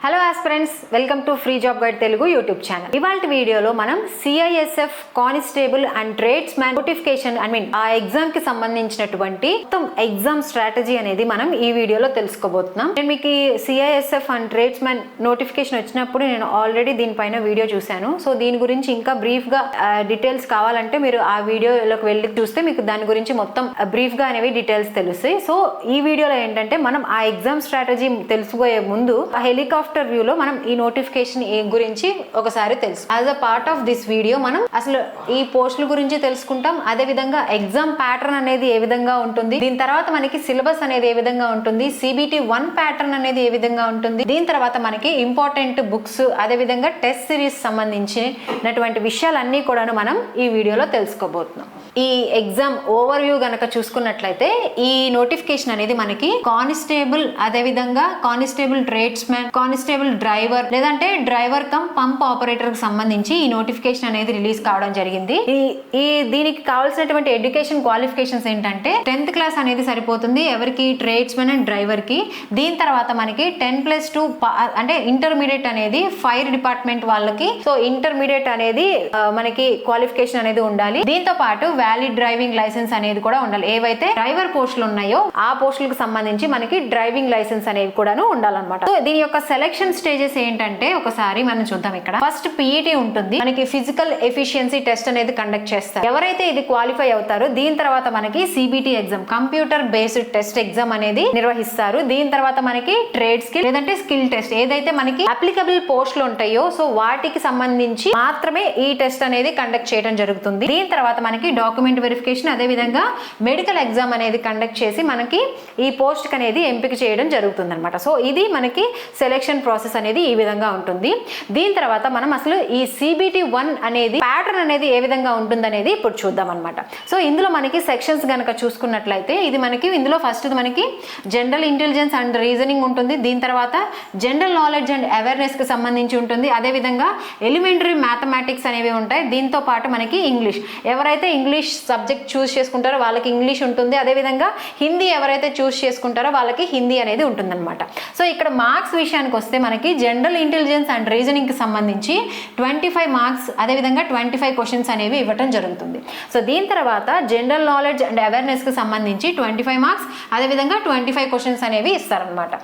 Hello aspirants, welcome to free job guide Telugu YouTube channel. ఇవాళ వీడియోలో మనం CISF constable and trades man notification ఆ exam కి సంబంధించినటువంటి మొత్తం ఎగ్జామ్ స్ట్రాటజీ అనేది మనం ఈ వీడియోలో తెలుసుకోబోతున్నాం. నేను మీకు CISF and trades man notification వచ్చినప్పుడు నేను ఆల్రెడీ దీనిపైన వీడియో చూశాను. సో దీని గురించి ఇంకా బ్రీఫ్ గా డీటెయిల్స్ కావాలంటే మీరు ఆ వీడియోలోకి వెళ్ళి చూస్తే మీకు దాని గురించి మొత్తం బ్రీఫ్ గా అనేవి డీటెయిల్స్ తెలుస్తాయి. సో ఈ వీడియోలో ఏంటంటే మనం ఆ ఎగ్జామ్ స్ట్రాటజీ తెలుసుకోబోయే ముందు ఆ హెలికాప్టర్ వ్యూలో మనం ఈ నోటిఫికేషన్ గురించి ఒకసారి తెలుసు. As a part of this video మనం అసలు ఈ పోస్టుల గురించి తెలుసుకుంటాం. అదే విధంగా ఎగ్జామ్ ప్యాటర్న్ అనేది ఏ విధంగా ఉంటుంది, దీని తర్వాత మనకి సిలబస్ అనేది ఏ విధంగా ఉంటుంది, CBT 1 ప్యాటర్న్ అనేది ఏ విధంగా ఉంటుంది, దీని తర్వాత మనకి ఇంపార్టెంట్ బుక్స్, అదే విధంగా టెస్ట్ సిరీస్ సంబంధించినటువంటి విషయాలన్నీ కూడాను మనం ఈ వీడియోలో తెలుసుకోబోతున్నాం. ఈ ఎగ్జామ్ ఓవర్ వ్యూ గనక చూసుకున్నట్లయితే ఈ నోటిఫికేషన్ అనేది మనకి కానిస్టేబుల్, అదే విధంగా constable trades man, constable driver లేదంటే డ్రైవర్ కమ్ పంప్ ఆపరేటర్ కి సంబంధించి ఈ నోటిఫికేషన్ అనేది రిలీజ్ కావడం జరిగింది. దీనికి కావాల్సినటువంటి ఎడ్యుకేషన్ క్వాలిఫికేషన్స్ ఏంటంటే 10th క్లాస్ అనేది సరిపోతుంది ఎవరికి, ట్రేడ్స్ మ్యాన్ అండ్ డ్రైవర్ కి. దీని తర్వాత మనకి 10+2 అంటే ఇంటర్మీడియట్ అనేది ఫైర్ డిపార్ట్మెంట్ వాళ్ళకి. సో ఇంటర్మీడియట్ అనేది మనకి క్వాలిఫికేషన్ అనేది ఉండాలి. దీంతో పాటు వ్యాలిడ్ డ్రైవింగ్ లైసెన్స్ అనేది కూడా ఉండాలి. ఏవైతే డ్రైవర్ పోస్టులు ఉన్నాయో ఆ పోస్టులకు సంబంధించి మనకి డ్రైవింగ్ లైసెన్స్ అనేది కూడాను ఉండాలన్నమాట. సో దీని యొక్క సెలక్షన్ స్టేజెస్ ఏంటంటే ఒకసారి మనం చూద్దాం. ఇక్కడ ఫస్ట్ PET ఉంటుంది, మనకి ఫిజికల్ ఎఫిషియన్సీ టెస్ట్ అనేది కండక్ట్ చేస్తారు. ఎవరైతే ఇది క్వాలిఫై అవుతారో దీని తర్వాత మనకి CBT exam, computer based test exam అనేది నిర్వహిస్తారు. దీని తర్వాత మనకి ట్రేడ్ స్కిల్ లేదంటే స్కిల్ టెస్ట్, ఏదైతే మనకి అప్లికబుల్ పోస్టులు ఉంటాయో సో వాటికి సంబంధించి మాత్రమే ఈ టెస్ట్ అనేది కండక్ట్ చేయడం జరుగుతుంది. దీని తర్వాత మనకి డాక్యుమెంట్ వెరిఫికేషన్, అదే విధంగా మెడికల్ ఎగ్జామ్ అనేది కండక్ట్ చేసి మనకి ఈ పోస్ట్ అనేది ఎంపిక చేయడం జరుగుతుంది అనమాట. సో ఇది మనకి సెలెక్షన్ ప్రాసెస్ అనేది ఈ విధంగా ఉంటుంది. దీని తర్వాత మనం అసలు ఈ CBT 1 అనేది ప్యాటర్న్ అనేది ఏ విధంగా ఉంటుంది అనేది ఇప్పుడు చూద్దాం అనమాట. సో ఇందులో మనకి సెక్షన్స్ గనక చూసుకున్నట్లయితే ఇది మనకి ఇందులో ఫస్ట్ మనకి జనరల్ ఇంటెలిజెన్స్ అండ్ రీజనింగ్ ఉంటుంది. దీని తర్వాత జనరల్ నాలెడ్జ్ అండ్ అవేర్నెస్ కి సంబంధించి ఉంటుంది. అదే విధంగా ఎలిమెంటరీ మ్యాథమెటిక్స్ అనేవి ఉంటాయి. దీంతో పాటు మనకి ఇంగ్లీష్, ఎవరైతే ఇంగ్లీష్ సబ్జెక్ట్ చూస్ చేసుకుంటారో వాళ్ళకి ఇంగ్లీష్ ఉంటుంది. అదే విధంగా హిందీ ఎవరైతే చూస్ చేసుకుంటారో వాళ్ళకి హిందీ అనేది ఉంటుంది అనమాట. సో ఇక్కడ మార్క్స్ విషయానికి వస్తే మనకి జనరల్ ఇంటెలిజెన్స్ అండ్ రీజనింగ్ కి సంబంధించి 25 మార్క్స్, అదే విధంగా 25 క్వశ్చన్స్ అనేవి ఇవ్వటం జరుగుతుంది. సో దీని తర్వాత జనరల్ నాలెడ్జ్ అండ్ అవేర్నెస్ కి సంబంధించి 25 మార్క్స్, అదే విధంగా 25 క్వశ్చన్స్ అనేవి ఇస్తారనమాట.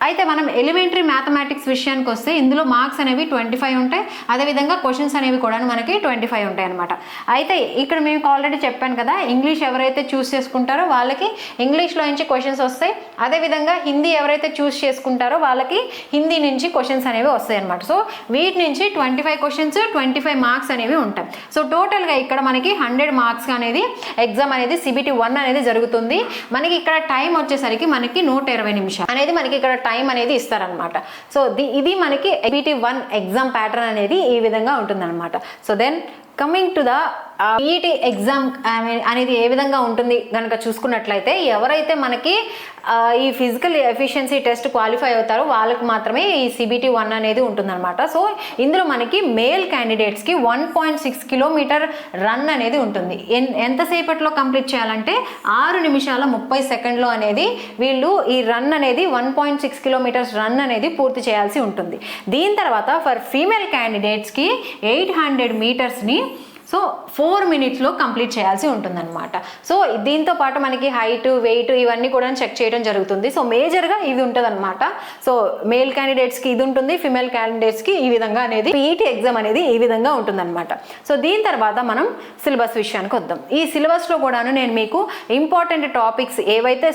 అయితే మనం ఎలిమెంటరీ మ్యాథమెటిక్స్ విషయానికి వస్తే ఇందులో మార్క్స్ అనేవి 25 ఉంటాయి. అదేవిధంగా క్వశ్చన్స్ అనేవి కూడా మనకి 25 ఉంటాయి అనమాట. అయితే ఇక్కడ మేము ఆల్రెడీ చెప్పాను కదా, ఇంగ్లీష్ ఎవరైతే చూస్ చేసుకుంటారో వాళ్ళకి ఇంగ్లీష్లో నుంచి క్వశ్చన్స్ వస్తాయి. అదేవిధంగా హిందీ ఎవరైతే చూస్ చేసుకుంటారో వాళ్ళకి హిందీ నుంచి క్వశ్చన్స్ అనేవి వస్తాయి అనమాట. సో వీటి నుంచి 25 క్వశ్చన్స్, 25 మార్క్స్ అనేవి ఉంటాయి. సో టోటల్గా ఇక్కడ మనకి 100 మార్క్స్ అనేది ఎగ్జామ్ అనేది CBT 1 అనేది జరుగుతుంది. మనకి ఇక్కడ టైం వచ్చేసరికి మనకి 120 నిమిషాలు అనేది మనకి ఇక్కడ టైం అనేది ఇస్తారనమాట. సో ఇది మనకి CBT 1 ఎగ్జామ్ ప్యాటర్న్ అనేది ఈ విధంగా ఉంటుందన్నమాట. So then coming to the PET exam అనేది ఏ విధంగా ఉంటుంది కనుక చూసుకున్నట్లయితే ఎవరైతే మనకి ఈ ఫిజికల్ ఎఫిషియన్సీ టెస్ట్ క్వాలిఫై అవుతారో వాళ్ళకి మాత్రమే ఈ CBT 1 అనేది ఉంటుందన్నమాట. సో ఇందులో మనకి మేల్ క్యాండిడేట్స్కి 1.6 కిలోమీటర్ రన్ అనేది ఉంటుంది. ఎంతసేపట్లో కంప్లీట్ చేయాలంటే 6 నిమిషాల 30 సెకండ్లో అనేది వీళ్ళు ఈ రన్ అనేది 1.6 కిలోమీటర్స్ రన్ అనేది పూర్తి చేయాల్సి ఉంటుంది. దీని తర్వాత ఫర్ ఫీమేల్ క్యాండిడేట్స్కి 800 మీటర్స్ని సో 4 మినిట్స్లో కంప్లీట్ చేయాల్సి ఉంటుందన్నమాట. సో దీంతో పాటు మనకి హైట్, వెయిట్ ఇవన్నీ కూడా చెక్ చేయడం జరుగుతుంది. సో మేజర్గా ఇది ఉంటుంది అనమాట. సో మేల్ క్యాండిడేట్స్కి ఇది ఉంటుంది, ఫిమేల్ క్యాండిడేట్స్కి ఈ విధంగా అనేది PET ఎగ్జామ్ అనేది ఈ విధంగా ఉంటుందన్నమాట. సో దీని తర్వాత మనం సిలబస్ విషయానికి వద్దాం. ఈ సిలబస్లో కూడాను నేను మీకు ఇంపార్టెంట్ టాపిక్స్ ఏవైతే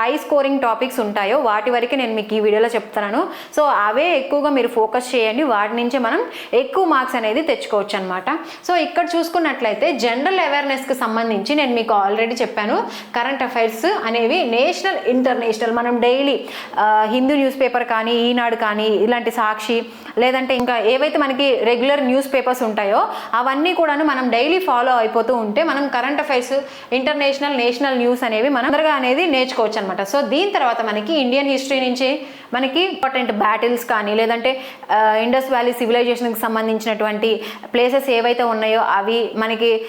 హై స్కోరింగ్ టాపిక్స్ ఉంటాయో వాటి వరకు నేను మీకు ఈ వీడియోలో చెప్తాను. సో అవే ఎక్కువగా మీరు ఫోకస్ చేయండి, వాటి నుంచే మనం ఎక్కువ మార్క్స్ అనేది తెచ్చుకోవచ్చు అనమాట. సో ఇక్కడ చూసుకున్నట్లయితే జనరల్ అవేర్నెస్ కి సంబంధించి నేను మీకు ఆల్రెడీ చెప్పాను. కరెంట్ అఫైర్స్ అనేవి నేషనల్, ఇంటర్నేషనల్ మనం డైలీ హిందూ న్యూస్ పేపర్ కానీ, ఈనాడు కానీ, ఇలాంటి సాక్షి లేదంటే ఇంకా ఏవైతే మనకి రెగ్యులర్ న్యూస్ పేపర్స్ ఉంటాయో అవన్నీ కూడాను మనం డైలీ ఫాలో అయిపోతూ ఉంటే మనం current affairs, international, national news అనేవి మనం తొందరగా అనేది నేర్చుకోవచ్చు అనమాట. సో దీని తర్వాత మనకి ఇండియన్ హిస్టరీ నుంచి మనకి ఇంపార్టెంట్ బ్యాటిల్స్ కానీ లేదంటే ఇండస్ వ్యాలీ సివిలైజేషన్కి సంబంధించినటువంటి ప్లేసెస్ ఏవైతే ఉన్నాయో అవి మనకి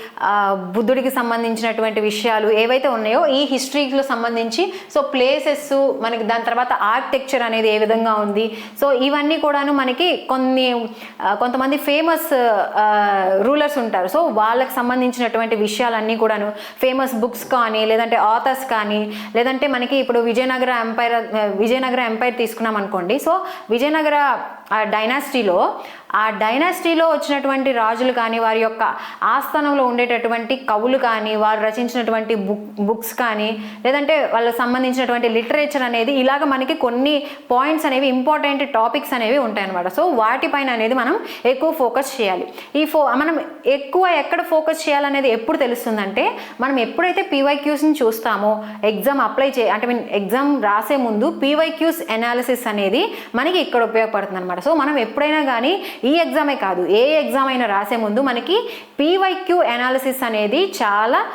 బుద్ధుడికి సంబంధించినటువంటి విషయాలు ఏవైతే ఉన్నాయో ఈ హిస్టరీలో సంబంధించి సో ప్లేసెస్ మనకి దాని తర్వాత ఆర్కిటెక్చర్ అనేది ఏ విధంగా ఉంది సో ఇవన్నీ కూడాను మనకి కొంతమంది ఫేమస్ రూలర్స్ ఉంటారు సో వాళ్ళకి సంబంధించినటువంటి విషయాలన్నీ కూడాను ఫేమస్ బుక్స్ కానీ లేదంటే ఆథర్స్ కానీ లేదంటే మనకి ఇప్పుడు విజయనగర ఎంపైర్ తీసుకున్నాం అనుకోండి సో విజయనగర డైనాసిటీలో వచ్చినటువంటి రాజులు కానీ వారి యొక్క ఆస్థానంలో ఉండేటటువంటి కవులు కానీ వారు రచించినటువంటి బుక్స్ కానీ లేదంటే వాళ్ళకి సంబంధించినటువంటి లిటరేచర్ అనేది ఇలాగ మనకి కొన్ని పాయింట్స్ అనేవి ఇంపార్టెంట్ టాపిక్స్ అనేవి ఉంటాయి అన్నమాట సో వాటిపైన అనేది మనం ఎక్కువ ఫోకస్ చేయాలి మనం ఎక్కువ ఎక్కడ ఫోకస్ చేయాలనేది ఎప్పుడు తెలుస్తుందంటే మనం ఎప్పుడైతే పీవైక్యూస్ని చూస్తామో ఎగ్జామ్ ఎగ్జామ్ రాసే ముందు పీవైక్యూస్ ఎనాలిసిస్ అనేది మనకి ఇక్కడ ఉపయోగపడుతుంది అనమాట సో మనం ఎప్పుడైనా కానీ ఈ ఎగ్జామే కాదు ఏ ఎగ్జామ్ అయినా రాసే ముందు మనకి పీవైక్యూ ఎనాలిసిస్ అనేది చాలా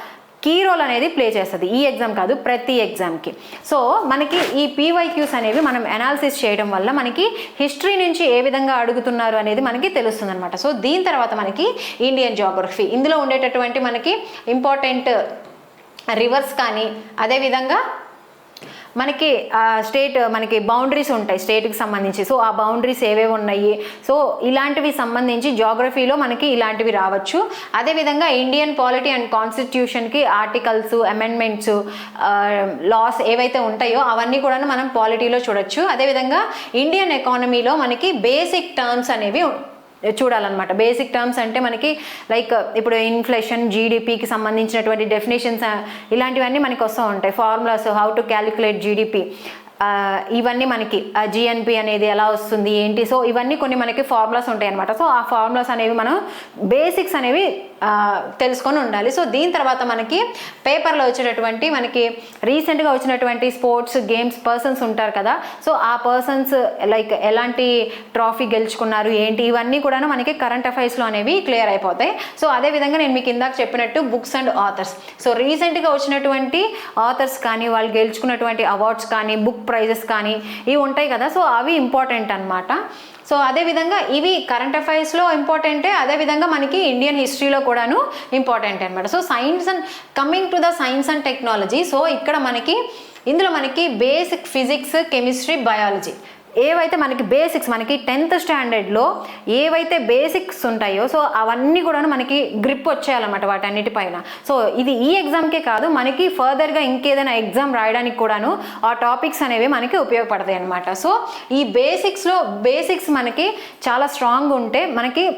కీ రోల్ అనేది ప్లే చేస్తుంది ఈ ఎగ్జామ్ కాదు ప్రతి ఎగ్జామ్కి సో మనకి ఈ పీవైక్యూస్ అనేవి మనం అనాలిసిస్ చేయడం వల్ల మనకి హిస్టరీ నుంచి ఏ విధంగా అడుగుతున్నారు అనేది మనకి తెలుస్తుంది అనమాట సో దీని తర్వాత మనకి ఇండియన్ జియోగ్రఫీ ఇందులో ఉండేటటువంటి మనకి ఇంపార్టెంట్ రివర్స్ కానీ అదేవిధంగా మనకి మనకి బౌండరీస్ ఉంటాయి స్టేట్కి సంబంధించి సో ఆ బౌండరీస్ ఏవేవి ఉన్నాయి సో ఇలాంటివి సంబంధించి జియోగ్రఫీలో మనకి ఇలాంటివి రావచ్చు అదేవిధంగా ఇండియన్ పాలిటీ అండ్ కాన్స్టిట్యూషన్కి ఆర్టికల్స్ అమెండ్మెంట్స్ లాస్ ఏవైతే ఉంటాయో అవన్నీ కూడా మనం పాలిటీలో చూడొచ్చు అదేవిధంగా ఇండియన్ ఎకానమీలో మనకి బేసిక్ టర్మ్స్ అనేవి చూడాలన్నమాట బేసిక్ టర్మ్స్ అంటే మనకి లైక్ ఇప్పుడు ఇన్ఫ్లేషన్ జీడిపికి సంబంధించినటువంటి డెఫినేషన్స్ ఇలాంటివన్నీ మనకి వస్తూ ఉంటాయి formulas how to calculate GDP ఇవన్నీ మనకి జిఎన్పి అనేది ఎలా వస్తుంది ఏంటి సో ఇవన్నీ కొన్ని మనకి ఫార్ములాస్ ఉంటాయి అనమాట సో ఆ ఫార్ములాస్ అనేవి మనం బేసిక్స్ అనేవి తెలుసుకొని ఉండాలి సో దీని తర్వాత మనకి పేపర్లో వచ్చేటటువంటి మనకి రీసెంట్గా వచ్చినటువంటి స్పోర్ట్స్ గేమ్స్ పర్సన్స్ ఉంటారు కదా సో ఆ పర్సన్స్ లైక్ ఎలాంటి ట్రాఫీ గెలుచుకున్నారు ఏంటి ఇవన్నీ కూడా మనకి కరెంట్ అఫైర్స్లో అనేవి క్లియర్ అయిపోతాయి సో అదేవిధంగా నేను మీకు ఇందాక చెప్పినట్టు బుక్స్ అండ్ ఆథర్స్ సో రీసెంట్గా వచ్చినటువంటి ఆథర్స్ కానీ వాళ్ళు గెలుచుకున్నటువంటి అవార్డ్స్ కానీ బుక్ ప్రైజెస్ కానీ ఇవి ఉంటాయి కదా సో అవి ఇంపార్టెంట్ అన్నమాట సో అదేవిధంగా ఇవి కరెంట్ అఫైర్స్లో ఇంపార్టెంటే అదేవిధంగా మనకి ఇండియన్ హిస్టరీలో కూడాను ఇంపార్టెంట్ అనమాట so coming to the science and technology so ఇక్కడ ఇందులో మనకి బేసిక్ ఫిజిక్స్ కెమిస్ట్రీ బయాలజీ ఏవైతే మనకి బేసిక్స్ మనకి 10th స్టాండర్డ్లో ఏవైతే బేసిక్స్ ఉంటాయో సో అవన్నీ కూడా మనకి గ్రిప్ వచ్చేయాలన్నమాట వాటన్నిటిపైన సో ఇది ఈ ఎగ్జామ్కే కాదు మనకి ఫర్దర్గా ఇంకేదైనా ఎగ్జామ్ రాయడానికి కూడాను ఆ టాపిక్స్ అనేవి మనకి ఉపయోగపడతాయి అన్నమాట సో ఈ బేసిక్స్ మనకి చాలా స్ట్రాంగ్ ఉంటే మనకి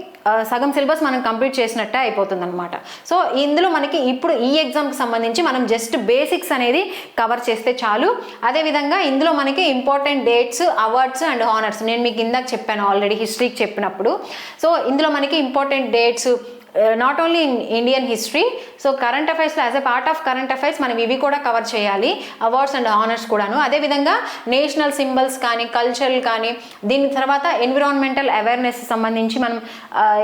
సగం సిలబస్ మనం కంప్లీట్ చేసినట్టే అయిపోతుంది అనమాట సో ఇందులో మనకి ఇప్పుడు ఈ ఎగ్జామ్కి సంబంధించి మనం జస్ట్ బేసిక్స్ అనేది కవర్ చేస్తే చాలు అదేవిధంగా ఇందులో మనకి important dates awards and honours నేను మీకు ఇందాక చెప్పాను ఆల్రెడీ హిస్టరీకి చెప్పినప్పుడు సో ఇందులో మనకి important dates not only in Indian history so current అఫైర్స్లో as a part of current affairs మనం ఇవి కూడా కవర్ చేయాలి అవార్డ్స్ అండ్ ఆనర్స్ కూడాను అదేవిధంగా నేషనల్ సింబల్స్ కానీ కల్చరల్ కానీ దీని తర్వాత ఎన్విరాన్మెంటల్ అవేర్నెస్ సంబంధించి మనం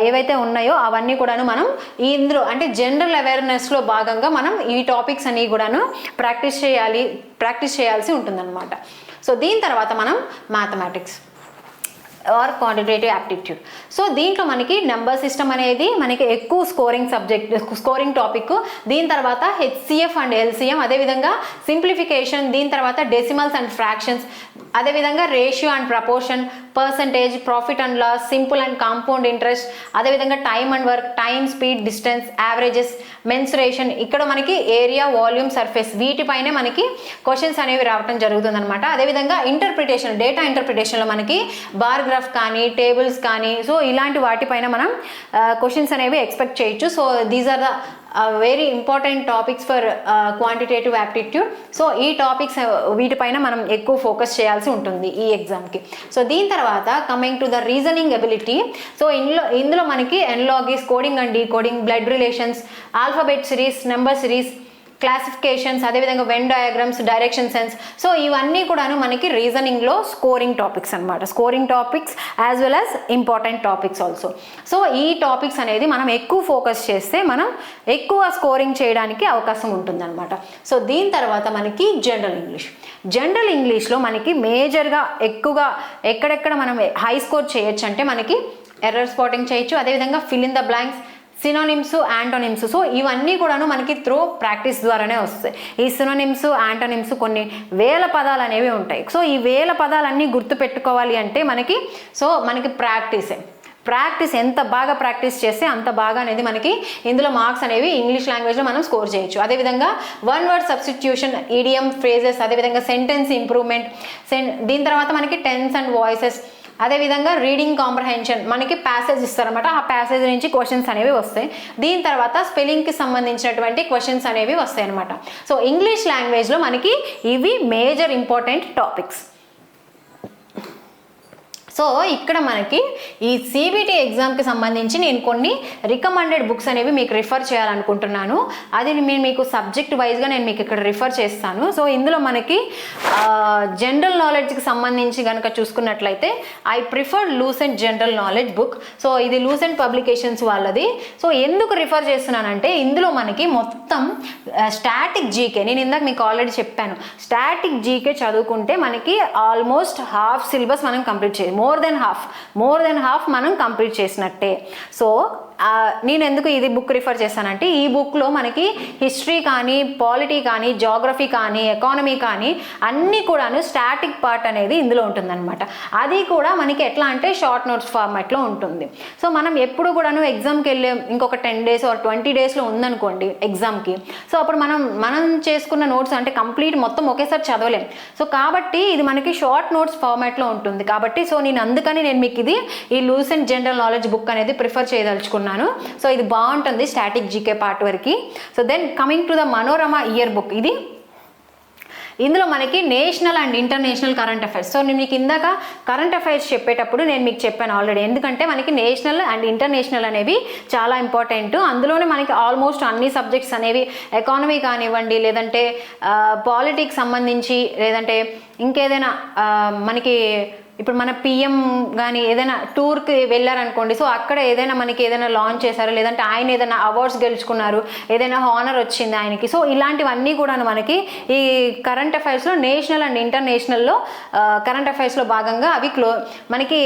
ఏవైతే ఉన్నాయో అవన్నీ కూడాను మనం ఇందులో అంటే జనరల్ అవేర్నెస్లో భాగంగా మనం ఈ టాపిక్స్ అన్నీ కూడాను ప్రాక్టీస్ చేయాల్సి ఉంటుందన్నమాట సో దీని తర్వాత మనం mathematics are quantitative aptitude so దీంట్లో మనకి నెంబర్ సిస్టమ్ అనేది మనకి ఎక్కువ స్కోరింగ్ టాపిక్ దీని తర్వాత హెచ్సిఎఫ్ అండ్ ఎల్సిఎం అదేవిధంగా సింప్లిఫికేషన్ దీని తర్వాత డెసిమల్స్ అండ్ ఫ్రాక్షన్స్ అదేవిధంగా ratio and proportion percentage profit and loss simple and compound interest అదేవిధంగా time and work time speed distance averages mensuration ఇక్కడ మనకి ఏరియా వాల్యూమ్ సర్ఫేస్ వీటిపైనే మనకి క్వశ్చన్స్ అనేవి రావడం జరుగుతుంది అనమాట అదేవిధంగా ఇంటర్ప్రిటేషన్ డేటా ఇంటర్ప్రిటేషన్లో మనకి బార్ గ్రాఫ్ కానీ టేబుల్స్ కానీ సో ఇలాంటి వాటిపైన మనం క్వశ్చన్స్ అనేవి ఎక్స్పెక్ట్ చేయొచ్చు so these are the very important topics for quantitative aptitude so ఈ టాపిక్స్ వీటిపైన మనం ఎక్కువ ఫోకస్ చేయాల్సి ఉంటుంది ఈ ఎగ్జామ్కి సో దీని తర్వాత coming to the reasoning ability so ఇందులో మనకి analogies coding and decoding blood relations alphabet series number series classifications అదేవిధంగా venn diagrams direction sense so ఇవన్నీ కూడాను మనకి రీజనింగ్లో స్కోరింగ్ టాపిక్స్ అనమాట scoring topics as well as important topics also so ఈ topics అనేది మనం ఎక్కువ ఫోకస్ చేస్తే మనం ఎక్కువ స్కోరింగ్ చేయడానికి అవకాశం ఉంటుందన్నమాట సో దీని తర్వాత మనకి జనరల్ ఇంగ్లీష్లో మనకి మేజర్గా ఎక్కువగా ఎక్కడెక్కడ మనం హై స్కోర్ చేయొచ్చు అంటే మనకి ఎర్రర్ స్పాటింగ్ చేయొచ్చు అదేవిధంగా fill in the blanks synonyms, antonyms. So ఇవన్నీ కూడాను మనకి త్రూ ప్రాక్టీస్ ద్వారానే వస్తాయి. ఈ సినోనిమ్స్, యాంటోనిమ్స్ కొన్ని వేల పదాలు అనేవి ఉంటాయి. సో ఈ వేల పదాలన్నీ గుర్తు పెట్టుకోవాలి అంటే మనకి ప్రాక్టీస్ ఎంత బాగా ప్రాక్టీస్ చేస్తే అంత బాగా అనేది మనకి ఇందులో మార్క్స్ అనేవి ఇంగ్లీష్ లాంగ్వేజ్లో మనం స్కోర్ చేయొచ్చు. అదేవిధంగా వన్ వర్డ్ సబ్స్టిట్యూషన్, ఈడియం, ఫ్రేజెస్, అదేవిధంగా సెంటెన్స్ ఇంప్రూవ్మెంట్, దీని తర్వాత మనకి టెన్స్ అండ్ వాయిసెస్, అదేవిధంగా రీడింగ్ కాంప్రహెన్షన్, మనకి ప్యాసేజ్ ఇస్తారనమాట. ఆ ప్యాసేజ్ నుంచి క్వశ్చన్స్ అనేవి వస్తాయి. దీని తర్వాత స్పెల్లింగ్కి సంబంధించినటువంటి క్వశ్చన్స్ అనేవి వస్తాయి అనమాట. సో ఇంగ్లీష్ లాంగ్వేజ్లో మనకి ఇవి మేజర్ ఇంపార్టెంట్ టాపిక్స్. సో ఇక్కడ మనకి ఈ సిబిటి ఎగ్జామ్కి సంబంధించి నేను కొన్ని రికమెండెడ్ బుక్స్ అనేవి మీకు రిఫర్ చేయాలనుకుంటున్నాను. అది మీకు సబ్జెక్ట్ వైజ్గా నేను మీకు ఇక్కడ రిఫర్ చేస్తాను. సో ఇందులో మనకి జనరల్ నాలెడ్జ్కి సంబంధించి కనుక చూసుకున్నట్లయితే I prefer Lucent general knowledge book. So ఇది లూసెంట్ పబ్లికేషన్స్ వాళ్ళది. సో ఎందుకు రిఫర్ చేస్తున్నానంటే ఇందులో మనకి మొత్తం స్టాటిక్ జీకే, నేను ఇందాక మీకు ఆల్రెడీ చెప్పాను, స్టాటిక్ జీకే చదువుకుంటే మనకి ఆల్మోస్ట్ హాఫ్ సిలబస్ మనం కంప్లీట్ చేయాలి. మోర్ దెన్ హాఫ్ మనం కంప్లీట్ చేసినట్టే. సో నేను ఎందుకు ఇది బుక్ రిఫర్ చేశానంటే ఈ బుక్లో మనకి హిస్టరీ కానీ, పాలిటీ కానీ, జాగ్రఫీ కానీ, ఎకానమీ కానీ అన్నీ కూడాను స్టాటిక్ పార్ట్ అనేది ఇందులో ఉంటుందన్నమాట. అది కూడా మనకి ఎట్లా అంటే షార్ట్ నోట్స్ ఫార్మాట్లో ఉంటుంది. సో మనం ఎప్పుడు కూడాను ఎగ్జామ్కి వెళ్ళే ఇంకొక 10 days or 20 daysలో ఉందనుకోండి ఎగ్జామ్కి, సో అప్పుడు మనం చేసుకున్న నోట్స్ అంటే కంప్లీట్ మొత్తం ఒకేసారి చదవలేం. సో కాబట్టి ఇది మనకి షార్ట్ నోట్స్ ఫార్మాట్లో ఉంటుంది. కాబట్టి సో అందుకని నేను మీకు ఇది ఈ లూసెంట్ జనరల్ నాలెడ్జ్ బుక్ అనేది ప్రిఫర్ చేయదలుచుకున్నాను. సో ఇది బాగుంటుంది స్టాటిక్ జీకే పార్ట్ వరకు. So then coming to the Manorama year book. ఇందులో మనకి national and international current affairs. So నేను మీకు ఇందాక కరెంట్ అఫైర్స్ చెప్పేటప్పుడు నేను మీకు చెప్పాను ఆల్రెడీ, ఎందుకంటే మనకి నేషనల్ అండ్ ఇంటర్నేషనల్ అనేవి చాలా ఇంపార్టెంట్. అందులోనే మనకి ఆల్మోస్ట్ అన్ని సబ్జెక్ట్స్ అనేవి, ఎకానమీ కానివ్వండి, లేదంటే పాలిటిక్స్ సంబంధించి, లేదంటే ఇంకేదైనా మనకి ఇప్పుడు మన పిఎం కానీ ఏదైనా టూర్కి వెళ్ళారనుకోండి, సో అక్కడ ఏదైనా మనకి ఏదైనా లాంచ్ చేశారు, లేదంటే ఆయన ఏదైనా అవార్డ్స్ గెలుచుకున్నారు, ఏదైనా హానర్ వచ్చింది ఆయనకి, సో ఇలాంటివన్నీ కూడా మనకి ఈ కరెంట్ అఫైర్స్లో నేషనల్ అండ్ ఇంటర్నేషనల్లో కరెంట్ అఫైర్స్లో భాగంగా అవి మనకి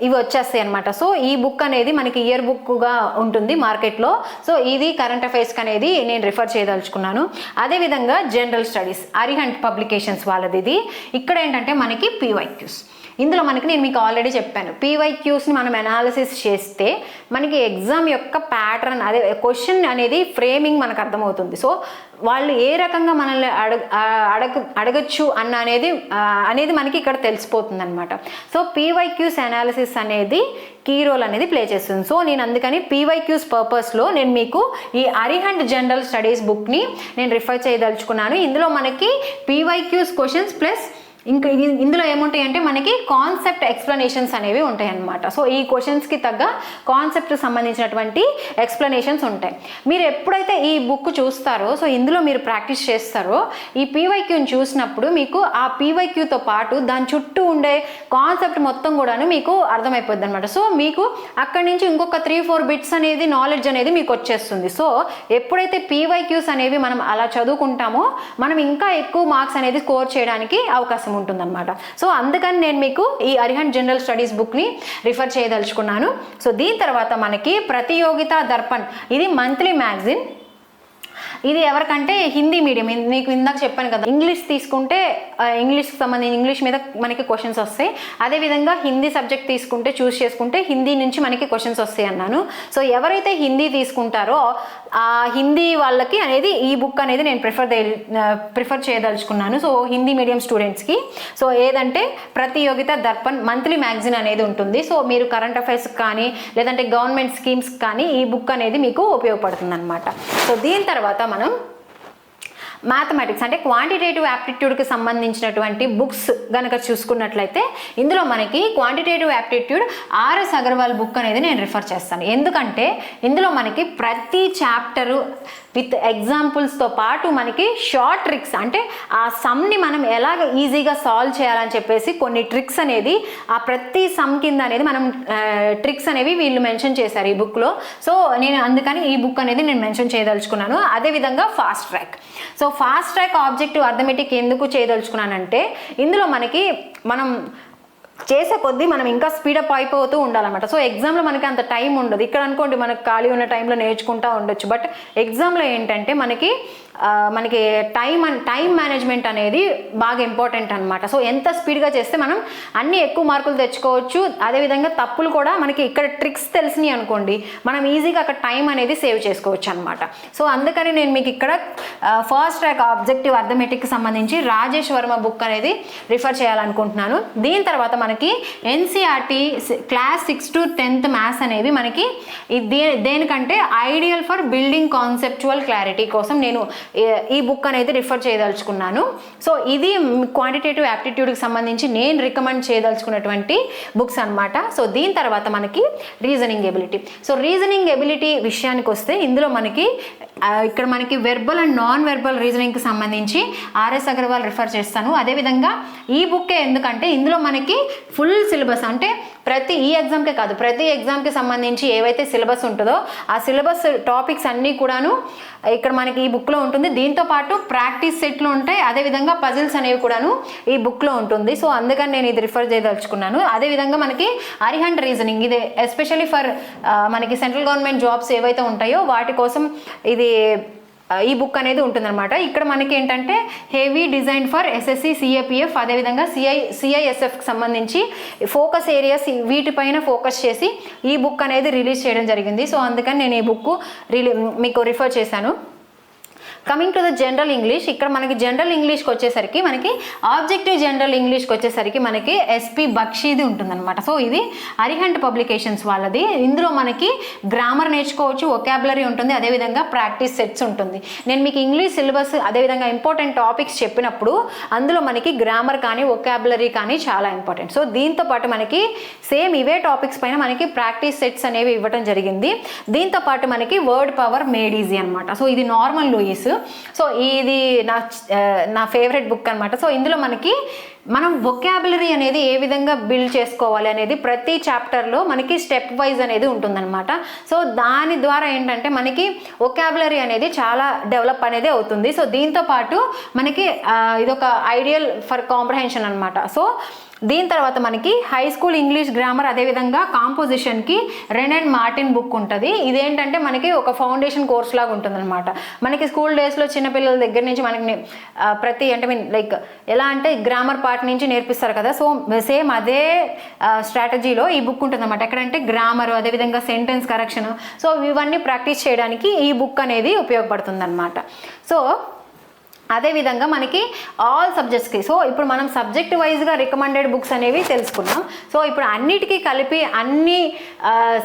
ఇవి వచ్చేస్తాయి అనమాట. సో ఈ బుక్ అనేది మనకి ఇయర్ బుక్గా ఉంటుంది మార్కెట్లో. సో ఇది కరెంట్ అఫైర్స్కి అనేది నేను రిఫర్ చేయదలుచుకున్నాను. అదేవిధంగా జనరల్ స్టడీస్, అరిహంట్ పబ్లికేషన్స్ వాళ్ళది ఇది. ఇక్కడ ఏంటంటే మనకి పీవైక్యూస్. ఇందులో మనకి నేను మీకు ఆల్రెడీ చెప్పాను, పీవైక్యూస్ని మనం అనాలిసిస్ చేస్తే మనకి ఎగ్జామ్ యొక్క ప్యాటర్న్, అదే క్వశ్చన్ అనేది ఫ్రేమింగ్ మనకు అర్థమవుతుంది. సో వాళ్ళు ఏ రకంగా మనల్ని అడగచ్చు అనేది మనకి ఇక్కడ తెలిసిపోతుంది అనమాట. సో పీవైక్యూస్ అనాలిసిస్ అనేది కీ రోల్ అనేది ప్లే చేస్తుంది. సో నేను అందుకని పీవైక్యూస్ పర్పస్లో నేను మీకు ఈ అరిహంట్ జనరల్ స్టడీస్ బుక్ని నేను రిఫర్ చేయదలుచుకున్నాను. ఇందులో మనకి పీవైక్యూస్ క్వశ్చన్స్ ప్లస్ ఇంకా ఇందులో ఏముంటాయి అంటే మనకి కాన్సెప్ట్ ఎక్స్ప్లెనేషన్స్ అనేవి ఉంటాయి అన్నమాట. సో ఈ క్వశ్చన్స్కి తగ్గ కాన్సెప్ట్కి సంబంధించినటువంటి ఎక్స్ప్లెనేషన్స్ ఉంటాయి. మీరు ఎప్పుడైతే ఈ బుక్ చూస్తారో, సో ఇందులో మీరు ప్రాక్టీస్ చేస్తారో, ఈ పీవైక్యూని చూసినప్పుడు మీకు ఆ పీవైక్యూతో పాటు దాని చుట్టూ ఉండే కాన్సెప్ట్ మొత్తం కూడాను మీకు అర్థమైపోద్ది అనమాట. సో మీకు అక్కడి నుంచి ఇంకొక 3-4 బిట్స్ అనేది నాలెడ్జ్ అనేది మీకు వచ్చేస్తుంది. సో ఎప్పుడైతే పీవైక్యూస్ అనేవి మనం అలా చదువుకుంటామో మనం ఇంకా ఎక్కువ మార్క్స్ అనేది స్కోర్ చేయడానికి అవకాశం ఉంటుందన్నమాట. సో అందుకని నేను మీకు ఈ అరిహంట్ జనరల్ స్టడీస్ బుక్ని రిఫర్ చేయదలుచుకున్నాను. సో దీని తర్వాత మనకి ప్రతియోగిత దర్పణ్, ఇది మంత్లీ మ్యాగజైన్. ఇది ఎవరికంటే హిందీ మీడియం, మీకు ఇందాక చెప్పాను కదా, ఇంగ్లీష్ తీసుకుంటే ఇంగ్లీష్కి సంబంధించి ఇంగ్లీష్ మీద మనకి క్వశ్చన్స్ వస్తాయి. అదేవిధంగా హిందీ సబ్జెక్ట్ తీసుకుంటే చూస్ చేసుకుంటే హిందీ నుంచి మనకి క్వశ్చన్స్ వస్తాయి అన్నాను. సో ఎవరైతే హిందీ తీసుకుంటారో ఆ హిందీ వాళ్ళకి అనేది ఈ బుక్ అనేది నేను ప్రిఫర్ చేయదలుచుకున్నాను. సో హిందీ మీడియం స్టూడెంట్స్కి. సో ఏదంటే ప్రతియోగిత దర్పణ్ మంత్లీ మ్యాగజైన్ అనేది ఉంటుంది. సో మీరు కరెంట్ అఫైర్స్ కానీ లేదంటే గవర్నమెంట్ స్కీమ్స్ కానీ ఈ బుక్ అనేది మీకు ఉపయోగపడుతుంది అనమాట. సో దీని తర్వాత మనం మ్యాథమెటిక్స్ అంటే క్వాంటిటేటివ్ యాప్టిట్యూడ్కి సంబంధించినటువంటి బుక్స్ కనుక చూసుకున్నట్లయితే ఇందులో మనకి quantitative aptitude RS Agarwal book అనేది నేను రిఫర్ చేస్తాను. ఎందుకంటే ఇందులో మనకి ప్రతి చాప్టరు విత్ ఎగ్జాంపుల్స్తో పాటు మనకి షార్ట్ ట్రిక్స్, అంటే ఆ సమ్ని మనం ఎలాగ ఈజీగా సాల్వ్ చేయాలని చెప్పేసి కొన్ని ట్రిక్స్ అనేది ఆ ప్రతి సమ్ కింద అనేది మనం ట్రిక్స్ అనేవి వీళ్ళు మెన్షన్ చేశారు ఈ బుక్లో. సో నేను అందుకని ఈ బుక్ అనేది నేను మెన్షన్ చేయదలుచుకున్నాను. అదేవిధంగా fast track. So fast track objective arithmetic ఎందుకు చేయదలుచుకున్నానంటే ఇందులో మనం చేసే కొద్దీ మనం ఇంకా స్పీడప్ అయిపోతూ ఉండాలన్నమాట. సో ఎగ్జామ్లో మనకి అంత టైం ఉండదు. ఇక్కడ అనుకోండి మనకు ఖాళీ ఉన్న టైంలో నేర్చుకుంటూ ఉండొచ్చు. బట్ ఎగ్జామ్లో ఏంటంటే మనకి టైం మేనేజ్మెంట్ అనేది బాగా ఇంపార్టెంట్ అనమాట. సో ఎంత స్పీడ్గా చేస్తే మనం అన్ని ఎక్కువ మార్కులు తెచ్చుకోవచ్చు. అదేవిధంగా తప్పులు కూడా మనకి ఇక్కడ ట్రిక్స్ తెలిసినాయి అనుకోండి, మనం ఈజీగా అక్కడ టైం అనేది సేవ్ చేసుకోవచ్చు అనమాట. సో అందుకని నేను మీకు ఇక్కడ ఫస్ట్ ట్రాక్ ఆబ్జెక్టివ్ అర్థమెటిక్కి సంబంధించి రాజేష్ వర్మ బుక్ అనేది రిఫర్ చేయాలనుకుంటున్నాను. దీని తర్వాత మనకి NCERT class 6 to 10th maths అనేవి మనకి దేనికంటే ideal for building conceptual clarity కోసం నేను ఈ బుక్ అనేది రిఫర్ చేయదలుచుకున్నాను. సో ఇది క్వాంటిటేటివ్ యాప్టిట్యూడ్కి సంబంధించి నేను రికమెండ్ చేయదలుచుకున్నటువంటి బుక్స్ అనమాట. సో దీని తర్వాత మనకి reasoning ability. So reasoning ability విషయానికి వస్తే ఇందులో మనకి ఇక్కడ మనకి వెర్బల్ అండ్ నాన్ వెర్బల్ రీజనింగ్కి సంబంధించి ఆర్ఎస్ అగర్వాల్ రిఫర్ చేస్తాను. అదేవిధంగా ఈ బుక్కే ఎందుకంటే ఇందులో మనకి ఫుల్ సిలబస్ అంటే ఈ ఎగ్జామ్కే కాదు, ప్రతి ఎగ్జామ్కి సంబంధించి ఏవైతే సిలబస్ ఉంటుందో ఆ సిలబస్ టాపిక్స్ అన్నీ కూడాను ఇక్కడ మనకి ఈ బుక్లో ఉంటుంది. దీంతో పాటు ప్రాక్టీస్ సెట్లు ఉంటాయి, అదేవిధంగా పజిల్స్ అనేవి కూడాను ఈ బుక్లో ఉంటుంది. సో అందుకని నేను ఇది రిఫర్ చేయదలుచుకున్నాను. అదేవిధంగా మనకి అరిహంట్ రీజనింగ్, ఇది ఎస్పెషల్లీ ఫర్ మనకి సెంట్రల్ గవర్నమెంట్ జాబ్స్ ఏవైతే ఉంటాయో వాటి కోసం ఇది ఈ బుక్ అనేది ఉంటుందన్నమాట. ఇక్కడ మనకి ఏంటంటే heavy design for SSC, CAPF, అదేవిధంగా సిఐఎస్ఎఫ్కి సంబంధించి ఫోకస్ ఏరియాస్ వీటిపైన ఫోకస్ చేసి ఈ బుక్ అనేది రిలీజ్ చేయడం జరిగింది. సో అందుకని నేను ఈ బుక్ మీకు రిఫర్ చేశాను. Coming to the general English, ఇక్కడ మనకి జనరల్ ఇంగ్లీష్కి వచ్చేసరికి మనకి ఆబ్జెక్టివ్ జనరల్ ఇంగ్లీష్కి వచ్చేసరికి మనకి ఎస్పి బక్షీది ఉంటుందన్నమాట. సో ఇది అరిహంట్ పబ్లికేషన్స్ వాళ్ళది. ఇందులో మనకి గ్రామర్ నేర్చుకోవచ్చు, వొకాబులరీ ఉంటుంది, అదేవిధంగా ప్రాక్టీస్ సెట్స్ ఉంటుంది. నేను మీకు ఇంగ్లీష్ సిలబస్ అదేవిధంగా ఇంపార్టెంట్ టాపిక్స్ చెప్పినప్పుడు అందులో మనకి గ్రామర్ కానీ వొకాబులరీ కానీ చాలా ఇంపార్టెంట్. సో దీంతో పాటు మనకి సేమ్ ఇవే టాపిక్స్ పైన మనకి ప్రాక్టీస్ సెట్స్ అనేవి ఇవ్వడం జరిగింది. దీంతో పాటు మనకి వర్డ్ పవర్ మేడ్ ఈజీ అనమాట. సో ఇది నార్మన్ లూయిస్. సో ఇది నా ఫేవరెట్ బుక్ అనమాట. సో ఇందులో మనకి మనం వొకాబులరీ అనేది ఏ విధంగా బిల్డ్ చేసుకోవాలి అనేది ప్రతి చాప్టర్లో మనకి స్టెప్ వైజ్ అనేది ఉంటుందన్నమాట. సో దాని ద్వారా ఏంటంటే మనకి వొకాబులరీ అనేది చాలా డెవలప్ అనేది అవుతుంది. సో దీంతో పాటు మనకి ఇదొక ఐడియల్ ఫర్ కాంప్రహెన్షన్ అనమాట. సో దీని తర్వాత మనకి హై స్కూల్ ఇంగ్లీష్ గ్రామర్ అదేవిధంగా కాంపోజిషన్కి రెన్ అండ్ మార్టిన్ బుక్ ఉంటుంది. ఇదేంటంటే మనకి ఒక ఫౌండేషన్ కోర్స్ లాగా ఉంటుంది అనమాట. మనకి స్కూల్ డేస్లో చిన్నపిల్లల దగ్గర నుంచి మనకి ప్రతి అంటే లైక్ ఎలా అంటే గ్రామర్ పార్ట్ నుంచి నేర్పిస్తారు కదా. సో సేమ్ అదే స్ట్రాటజీలో ఈ బుక్ ఉంటుంది అనమాట. ఎక్కడంటే గ్రామర్ అదేవిధంగా సెంటెన్స్ కరెక్షన్, సో ఇవన్నీ ప్రాక్టీస్ చేయడానికి ఈ బుక్ అనేది ఉపయోగపడుతుంది అనమాట. సో అదేవిధంగా మనకి ఆల్ సబ్జెక్ట్స్కి, సో ఇప్పుడు మనం సబ్జెక్ట్ వైజ్గా రికమెండెడ్ బుక్స్ అనేవి తెలుసుకున్నాం. సో ఇప్పుడు అన్నిటికీ కలిపి అన్ని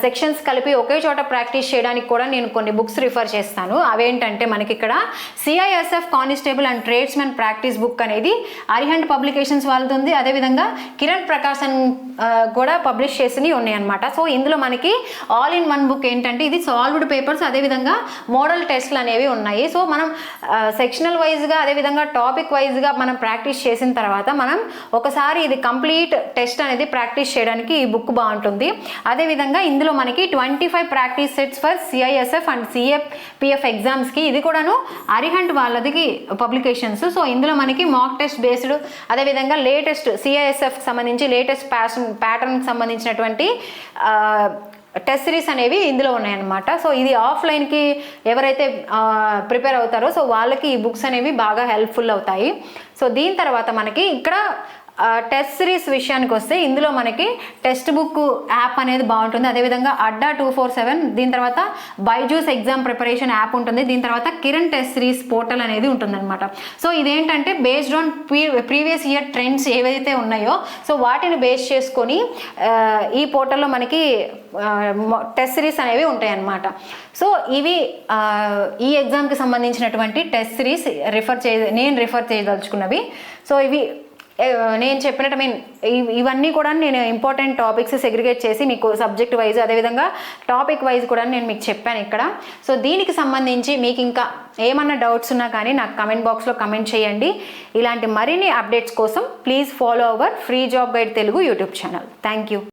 సెక్షన్స్ కలిపి ఒకే చోట ప్రాక్టీస్ చేయడానికి కూడా నేను కొన్ని బుక్స్ రిఫర్ చేస్తాను. అవేంటంటే మనకి ఇక్కడ CISF constable and tradesmen practice book అనేది అరిహంట్ పబ్లికేషన్స్ వాళ్ళది ఉంది. అదేవిధంగా కిరణ్ ప్రకాశన్ కూడా పబ్లిష్ చేసినవి ఉన్నాయన్నమాట. సో ఇందులో మనకి ఆల్ ఇన్ వన్ బుక్ ఏంటంటే ఇది సాల్వ్డ్ పేపర్స్ అదేవిధంగా మోడల్ టెస్ట్లు అనేవి ఉన్నాయి. సో మనం సెక్షనల్ వైజ్ అదేవిధంగా టాపిక్ వైజ్గా మనం ప్రాక్టీస్ చేసిన తర్వాత మనం ఒకసారి ఇది కంప్లీట్ టెస్ట్ అనేది ప్రాక్టీస్ చేయడానికి ఈ బుక్ బాగుంటుంది. అదేవిధంగా ఇందులో మనకి 25 practice sets for CISF and CAPF ఎగ్జామ్స్కి ఇది కూడాను అరిహంట్ వాళ్ళది పబ్లికేషన్స్. సో ఇందులో మనకి మాక్ టెస్ట్ బేస్డ్ అదేవిధంగా లేటెస్ట్ సిఐఎస్ఎఫ్కి సంబంధించి లేటెస్ట్ ప్యాటర్న్కి సంబంధించినటువంటి టెస్ట్ సిరీస్ అనేవి ఇందులో ఉన్నాయన్నమాట. సో ఇది ఆఫ్లైన్కి ఎవరైతే ప్రిపేర్ అవుతారో సో వాళ్ళకి ఈ బుక్స్ అనేవి బాగా హెల్ప్ఫుల్ అవుతాయి. సో దీని తర్వాత మనకి ఇక్కడ టెస్ట్ సిరీస్ విషయానికి వస్తే ఇందులో మనకి టెక్స్ట్ బుక్ యాప్ అనేది బాగుంటుంది. అదేవిధంగా అడ్డా 247, దీని తర్వాత బైజూస్ ఎగ్జామ్ ప్రిపరేషన్ యాప్ ఉంటుంది. దీని తర్వాత కిరణ్ టెస్ట్ సిరీస్ పోర్టల్ అనేది ఉంటుందన్నమాట. సో ఇదేంటంటే based on previous year trends ఏవైతే ఉన్నాయో సో వాటిని బేస్ చేసుకొని ఈ పోర్టల్లో మనకి టెస్ట్ సిరీస్ అనేవి ఉంటాయి అన్నమాట. సో ఇవి ఈ ఎగ్జామ్కి సంబంధించినటువంటి టెస్ట్ సిరీస్ నేను రిఫర్ చేయదలుచుకున్నవి. సో ఇవి నేను చెప్పినట్టు ఇవన్నీ కూడా నేను ఇంపార్టెంట్ టాపిక్స్ సెగ్రిగేట్ చేసి మీకు సబ్జెక్ట్ వైజ్ అదేవిధంగా టాపిక్ వైజ్ కూడా నేను మీకు చెప్పాను ఇక్కడ. సో దీనికి సంబంధించి మీకు ఇంకా ఏమన్నా డౌట్స్ ఉన్నా కానీ నాకు కమెంట్ బాక్స్లో కమెంట్ చేయండి. ఇలాంటి మరిన్ని అప్డేట్స్ కోసం please follow our free job guide Telugu YouTube channel. Thank you.